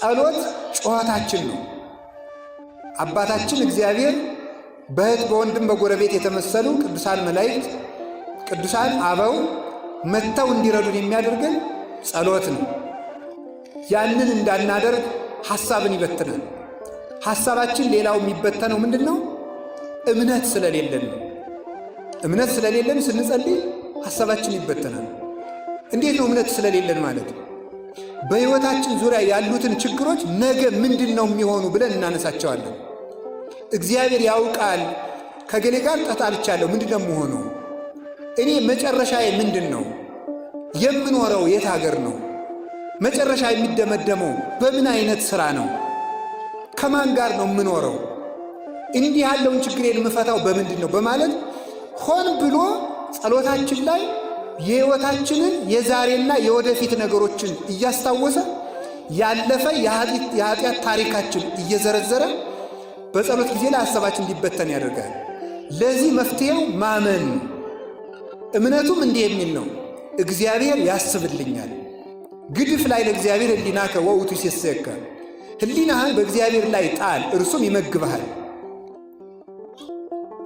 ጸሎት ጩኸታችን ነው። አባታችን እግዚአብሔር በእህት በወንድም በጎረቤት የተመሰሉ ቅዱሳን መላእክት፣ ቅዱሳን አበው መጥተው እንዲረዱን የሚያደርገን ጸሎት ነው። ያንን እንዳናደርግ ሐሳብን ይበትናል። ሐሳባችን ሌላው የሚበተነው ምንድን ነው? እምነት ስለሌለን ነው። እምነት ስለሌለን ስንጸልይ ሐሳባችን ይበተናል። እንዴት ነው እምነት ስለሌለን ማለት? በሕይወታችን ዙሪያ ያሉትን ችግሮች ነገ ምንድን ነው የሚሆኑ ብለን እናነሳቸዋለን። እግዚአብሔር ያውቃል። ከገሌ ጋር ተጣልቻለሁ፣ ምንድን ነው የምሆነው? እኔ መጨረሻዬ ምንድን ነው? የምኖረው የት ሀገር ነው? መጨረሻ የሚደመደመው በምን አይነት ሥራ ነው? ከማን ጋር ነው የምኖረው? እንዲህ ያለውን ችግሬን የምፈታው በምንድን ነው? በማለት ሆን ብሎ ጸሎታችን ላይ የሕይወታችንን የዛሬና የወደፊት ነገሮችን እያስታወሰ ያለፈ የኃጢአት ታሪካችን እየዘረዘረ በጸሎት ጊዜ ላይ ሐሳባችን እንዲበተን ያደርጋል። ለዚህ መፍትሄው ማመን ነው። እምነቱም እንዲህ የሚል ነው፣ እግዚአብሔር ያስብልኛል። ግድፍ ላይ ለእግዚአብሔር ሕሊናከ ወውቱ ይሴሰከ፣ ሕሊናህን በእግዚአብሔር ላይ ጣል፣ እርሱም ይመግብሃል።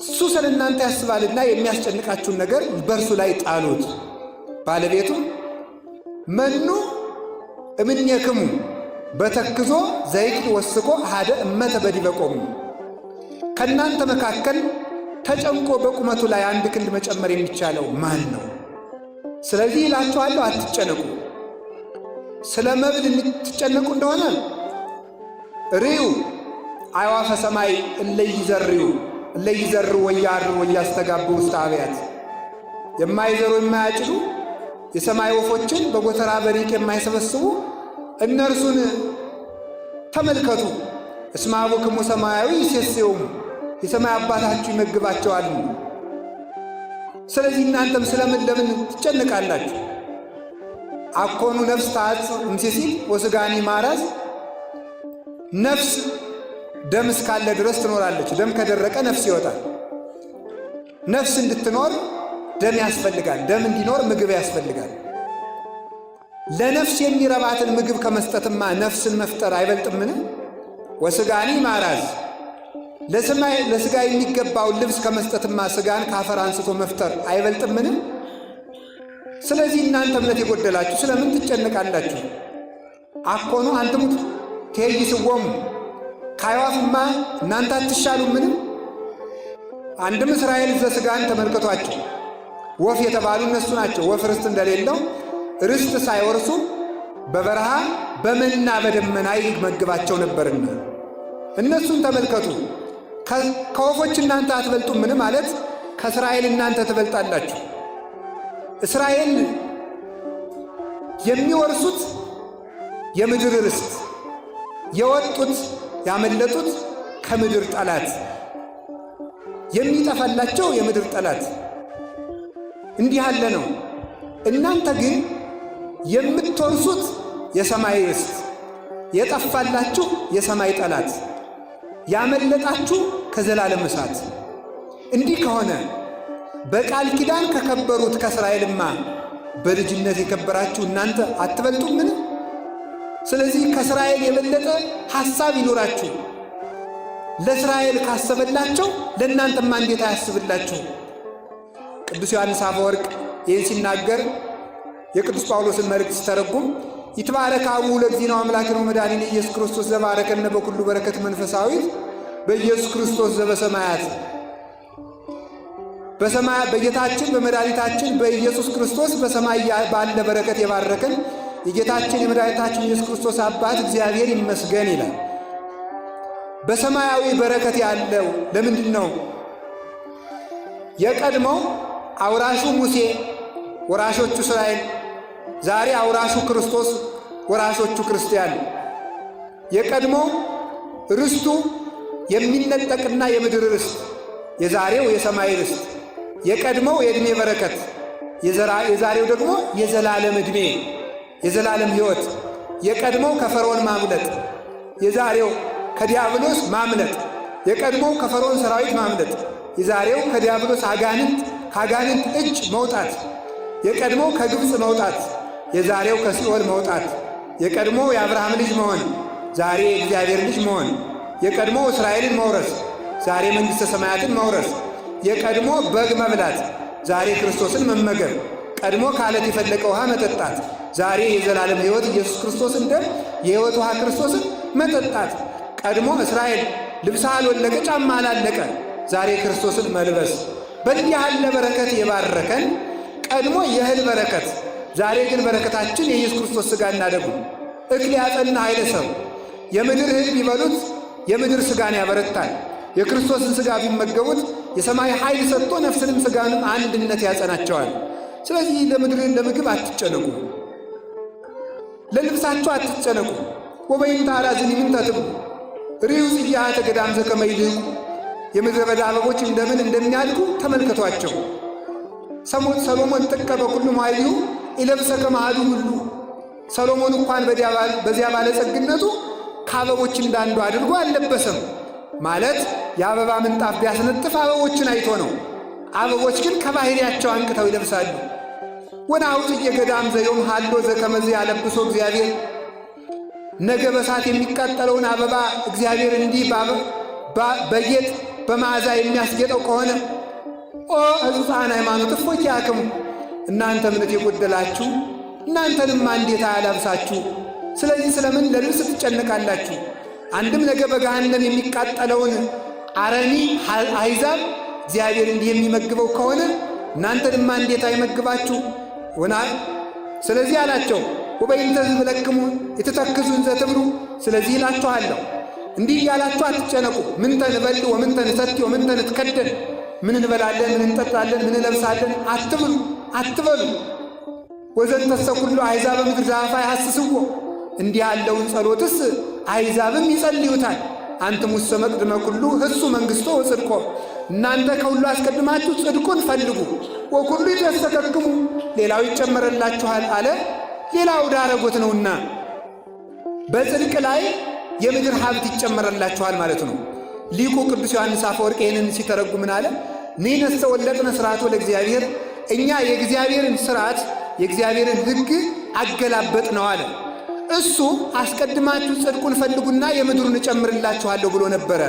እሱ ስለ እናንተ ያስባልና የሚያስጨንቃችሁን ነገር በእርሱ ላይ ጣሉት። ባለቤቱም መኑ እምኔክሙ በተክዞ ዘይክል ወስቆ አሐደ እመተ በዲበ ቆሙ፣ ከእናንተ መካከል ተጨንቆ በቁመቱ ላይ አንድ ክንድ መጨመር የሚቻለው ማን ነው? ስለዚህ እላችኋለሁ አትጨነቁ። ስለ መብል የምትጨነቁ እንደሆነ ርዩ አዕዋፈ ሰማይ እለይዘሩ ወያርሩ ወያስተጋቡ ውስተ አብያት፣ የማይዘሩ የማያጭዱ የሰማይ ወፎችን በጎተራ በሪቅ የማይሰበስቡ እነርሱን ተመልከቱ። እስመ አቡክሙ ሰማያዊ ይሴስዮሙ፣ የሰማይ አባታችሁ ይመግባቸዋል። ስለዚህ እናንተም ስለምን ለምን ትጨነቃላችሁ? አኮኑ ነፍስ ታጽእ እምሴሲት ወሥጋኒ ማራዝ፣ ነፍስ ደም እስካለ ድረስ ትኖራለች። ደም ከደረቀ ነፍስ ይወጣል። ነፍስ እንድትኖር ደም ያስፈልጋል። ደም እንዲኖር ምግብ ያስፈልጋል። ለነፍስ የሚረባትን ምግብ ከመስጠትማ ነፍስን መፍጠር አይበልጥምን? ወሥጋኒ ማራዝ፣ ለሥጋ የሚገባውን ልብስ ከመስጠትማ ሥጋን ካፈር አንስቶ መፍጠር አይበልጥምን? ስለዚህ እናንተ እምነት የጎደላችሁ ስለምን ትጨነቃላችሁ? አኮኑ አንትሙ ትኄይስዎሙ፣ ከአዕዋፍማ እናንተ አትሻሉምን? አንድም እስራኤል ዘሥጋን ተመልከቷቸው። ወፍ የተባሉ እነሱ ናቸው። ወፍ ርስት እንደሌለው ርስት ሳይወርሱ በበረሃ በመና በደመና ይመግባቸው ነበርና እነሱን ተመልከቱ። ከወፎች እናንተ አትበልጡምን? ማለት ከእስራኤል እናንተ ትበልጣላችሁ። እስራኤል የሚወርሱት የምድር ርስት፣ የወጡት ያመለጡት ከምድር ጠላት፣ የሚጠፋላቸው የምድር ጠላት እንዲህ ያለ ነው። እናንተ ግን የምትወርሱት የሰማይ ርስት፣ የጠፋላችሁ የሰማይ ጠላት፣ ያመለጣችሁ ከዘላለም እሳት። እንዲህ ከሆነ በቃል ኪዳን ከከበሩት ከእስራኤልማ በልጅነት የከበራችሁ እናንተ አትበልጡምን? ስለዚህ ከእስራኤል የበለጠ ሐሳብ ይኖራችሁ። ለእስራኤል ካሰበላቸው ለእናንተማ እንዴት አያስብላችሁ? ቅዱስ ዮሐንስ አፈወርቅ ይህን ሲናገር የቅዱስ ጳውሎስን መልእክት ሲተረጉም ይትባረክ አቡሁ ለእግዚእነ አምላክነ ወመድኃኒነ ኢየሱስ ክርስቶስ ዘባረከነ በኩሉ በረከት መንፈሳዊት በኢየሱስ ክርስቶስ ዘበሰማያት፣ በሰማይ በጌታችን በመድኃኒታችን በኢየሱስ ክርስቶስ በሰማይ ባለ በረከት የባረከን የጌታችን የመድኃኒታችን ኢየሱስ ክርስቶስ አባት እግዚአብሔር ይመስገን ይላል። በሰማያዊ በረከት ያለው ለምንድን ነው? የቀድሞው አውራሹ ሙሴ ወራሾቹ እስራኤል፣ ዛሬ አውራሹ ክርስቶስ ወራሾቹ ክርስቲያን። የቀድሞው ርስቱ የሚነጠቅና የምድር ርስት፣ የዛሬው የሰማይ ርስት። የቀድሞው የዕድሜ በረከት፣ የዛሬው ደግሞ የዘላለም ዕድሜ የዘላለም ሕይወት። የቀድሞው ከፈርዖን ማምለጥ፣ የዛሬው ከዲያብሎስ ማምለጥ። የቀድሞው ከፈርዖን ሰራዊት ማምለጥ፣ የዛሬው ከዲያብሎስ ከአጋንንት እጅ መውጣት። የቀድሞው ከግብፅ መውጣት፣ የዛሬው ከሲኦል መውጣት። የቀድሞው የአብርሃም ልጅ መሆን፣ ዛሬ የእግዚአብሔር ልጅ መሆን፣ የቀድሞ እስራኤልን መውረስ፣ ዛሬ መንግሥተ ሰማያትን መውረስ፣ የቀድሞ በግ መብላት፣ ዛሬ ክርስቶስን መመገብ፣ ቀድሞ ከዓለት የፈለቀ ውሃ መጠጣት፣ ዛሬ የዘላለም ሕይወት ኢየሱስ ክርስቶስን ደም የሕይወት ውሃ ክርስቶስን መጠጣት፣ ቀድሞ እስራኤል ልብስ አልወለቀ ጫማ አላለቀ፣ ዛሬ ክርስቶስን መልበስ። በእንዲህ ያለ በረከት የባረከን ቀድሞ የእህል በረከት፣ ዛሬ ግን በረከታችን የኢየሱስ ክርስቶስ ሥጋና ደሙ። እክል ያጸና ኃይለ ሰብ የምድር እህል ቢበሉት የምድር ሥጋን ያበረታል። የክርስቶስን ሥጋ ቢመገቡት የሰማይ ኃይል ሰጥቶ ነፍስንም ሥጋንም አንድነት ያጸናቸዋል። ስለዚህ ለምድር ለምግብ አትጨነቁ፣ ለልብሳቸው አትጨነቁ። ወበይንተ አራዝኒ ምንተ ትብሉ ርዩ ጽጌሃተ ገዳም ዘከመ ይልህቁ። የምድረ በዳ አበቦች እንደምን እንደሚያድጉ ተመልከቷቸው። ሰሎሞን ጥቀ በኩሉ መኃይሊሁ ኢለብሰ ከመ አሐዱ ሁሉ። ሰሎሞን እንኳን በዚያ ባለጸግነቱ ከአበቦች እንዳንዱ አድርጎ አልለበሰም። ማለት የአበባ ምንጣፍ ቢያስነጥፍ አበቦችን አይቶ ነው። አበቦች ግን ከባሕርያቸው አንቅተው ይለብሳሉ። ወናሁ ጽጌ ገዳም ዘዮም ሃሎ ዘከመ ያለብሶ እግዚአብሔር። ነገ በሳት የሚቃጠለውን አበባ እግዚአብሔር እንዲህ በጌጥ በመዓዛ የሚያስጌጠው ከሆነ ኦ ሕጹፃን ሃይማኖት እፎኪያክሙ፣ እናንተ እምነት የጎደላችሁ እናንተንማ እንዴት አያላብሳችሁ? ስለዚህ ስለምን ለልብስ ትጨነቃላችሁ? አንድም ነገ በገሃነም የሚቃጠለውን አረሚ አሕዛብ እግዚአብሔር እንዲህ የሚመግበው ከሆነ እናንተንማ እንዴት አይመግባችሁ? ስለዚህ አላቸው ወበይንተ ዝብለክሙ የተተክዙን ዘትብሉ። ስለዚህ እላችኋለሁ እንዲህ እያላችሁ አትጨነቁ። ምንተ ንበልዕ ወምንተ ንሰቲ ወምንተ ንትከደን፣ ምን እንበላለን፣ ምን እንጠጣለን፣ ምን እንለብሳለን አትብሉ አትበሉ። ወዘንተሰ ኩሉ አሕዛበ ምድር ዘአፋ ያሐስስዎ፣ እንዲህ ያለውን ጸሎትስ አሕዛብም ይጸልዩታል። አንትሙሰ መቅድመ ኩሉ ህሱ መንግሥቶ ወጽድቆ፣ እናንተ ከሁሉ አስቀድማችሁ ጽድቁን ፈልጉ። ወኩሉ ይትወሰከክሙ፣ ሌላው ይጨመረላችኋል አለ። ሌላው ዳረጎት ነውና በጽድቅ ላይ የምድር ሀብት ይጨመረላችኋል ማለት ነው። ሊቁ ቅዱስ ዮሐንስ አፈወርቅ ይህንን ሲተረጉም ምን አለ? ንሕነሰ ወለጥነ ሥርዓቶ ለእግዚአብሔር፣ እኛ የእግዚአብሔርን ሥርዓት የእግዚአብሔርን ሕግ አገላበጥ ነው አለ። እሱ አስቀድማችሁ ጽድቁን ፈልጉና የምድሩን እጨምርላችኋለሁ ብሎ ነበረ።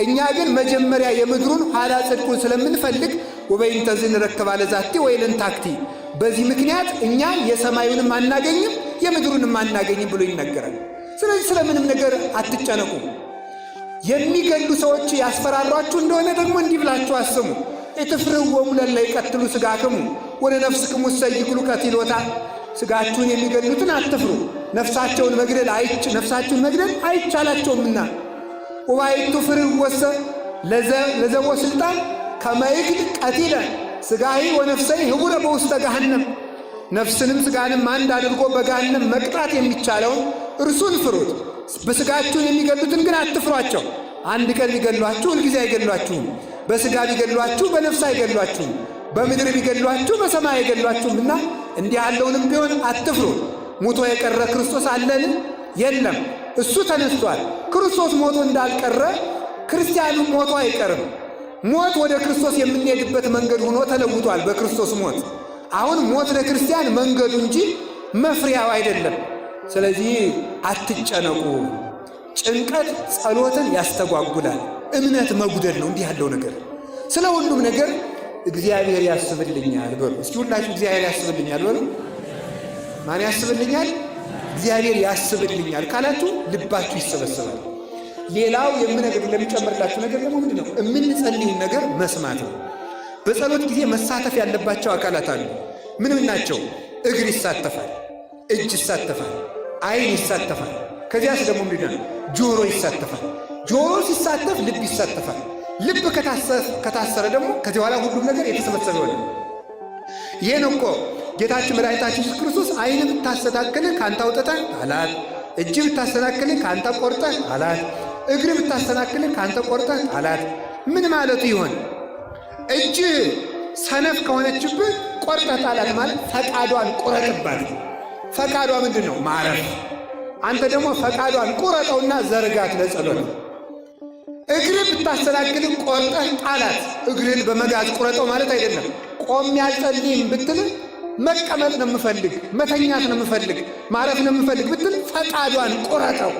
እኛ ግን መጀመሪያ የምድሩን ኋላ ጽድቁን ስለምንፈልግ ወበይንተ ዝንረክብ ለዛቲ ወይልንታክቲ፣ በዚህ ምክንያት እኛ የሰማዩንም አናገኝም የምድሩንም አናገኝም ብሎ ይነገራል። ስለዚህ ስለምንም ነገር አትጨነቁ። የሚገሉ ሰዎች ያስፈራሯችሁ እንደሆነ ደግሞ እንዲህ ብላችሁ አስሙ። ኢትፍርህዎሙ ለእለ ይቀትሉ ሥጋክሙ ወለነፍስክሙ እሰይክሉ ቀቲሎታ። ሥጋችሁን የሚገሉትን አትፍሩ፣ ነፍሳችሁን መግደል አይቻላቸውምና። ወባሕቱ ፍርህዎሰ ለዘቦ ሥልጣን ከመ ይግል ቀቲለ ሥጋሂ ወነፍሰሂ ህቡረ በውስተ ገሃነም። ነፍስንም ሥጋንም አንድ አድርጎ በገሃነም መቅጣት የሚቻለውን እርሱን ፍሩት። በሥጋችሁን የሚገሉትን ግን አትፍሯቸው። አንድ ቀን ቢገሏችሁ ሁልጊዜ አይገሏችሁም። በሥጋ ቢገሏችሁ በነፍስ አይገሏችሁም። በምድር ቢገሏችሁ በሰማይ አይገሏችሁምና እንዲህ ያለውንም ቢሆን አትፍሩ። ሞቶ የቀረ ክርስቶስ አለን? የለም፣ እሱ ተነስቷል። ክርስቶስ ሞቶ እንዳልቀረ ክርስቲያኑ ሞቶ አይቀርም። ሞት ወደ ክርስቶስ የምንሄድበት መንገድ ሆኖ ተለውጧል በክርስቶስ ሞት። አሁን ሞት ለክርስቲያን መንገዱ እንጂ መፍሪያው አይደለም። ስለዚህ አትጨነቁ። ጭንቀት ጸሎትን ያስተጓጉላል፣ እምነት መጉደል ነው እንዲህ ያለው ነገር። ስለ ሁሉም ነገር እግዚአብሔር ያስብልኛል በሉ። እስኪ ሁላችሁ እግዚአብሔር ያስብልኛል በሉ። ማን ያስብልኛል? እግዚአብሔር ያስብልኛል ካላችሁ ልባችሁ ይሰበሰባል። ሌላው ለሚጨምርላችሁ ነገር ደግሞ ምንድን ነው? የምንጸልዩን ነገር መስማት ነው። በጸሎት ጊዜ መሳተፍ ያለባቸው አካላት አሉ። ምንም ናቸው? እግር ይሳተፋል፣ እጅ ይሳተፋል፣ ዓይን ይሳተፋል። ከዚያስ ደግሞ ምንድን ነው? ጆሮ ይሳተፋል። ጆሮ ሲሳተፍ ልብ ይሳተፋል። ልብ ከታሰረ ደግሞ ከዚህ በኋላ ሁሉም ነገር የተሰበሰበ ይሆናል። ይህን እኮ ጌታችን መድኃኒታችን ኢየሱስ ክርስቶስ ዓይን ብታሰናክልህ ከአንተ አውጥተህ ጣላት፣ እጅ ብታሰናክልህ ከአንተ ቆርጠህ ጣላት፣ እግር ብታሰናክልህ ከአንተ ቆርጠህ ጣላት። ምን ማለቱ ይሆን? እጅ ሰነፍ ከሆነችብህ ቆርጠህ ጣላት ማለት ፈቃዷን ቁረጥባት። ፈቃዷ ምንድን ነው? ማረፍ። አንተ ደግሞ ፈቃዷን ቁረጠውና ዘርጋት ለጸሎት። እግር ብታሰናክልህ ቆርጠህ ጣላት። እግርን በመጋዝ ቁረጠው ማለት አይደለም። ቆሜ አልጸልይም ብትል መቀመጥ ነው የምፈልግ፣ መተኛት ነው የምፈልግ፣ ማረፍ ነው የምፈልግ ብትል ፈቃዷን ቁረጠው።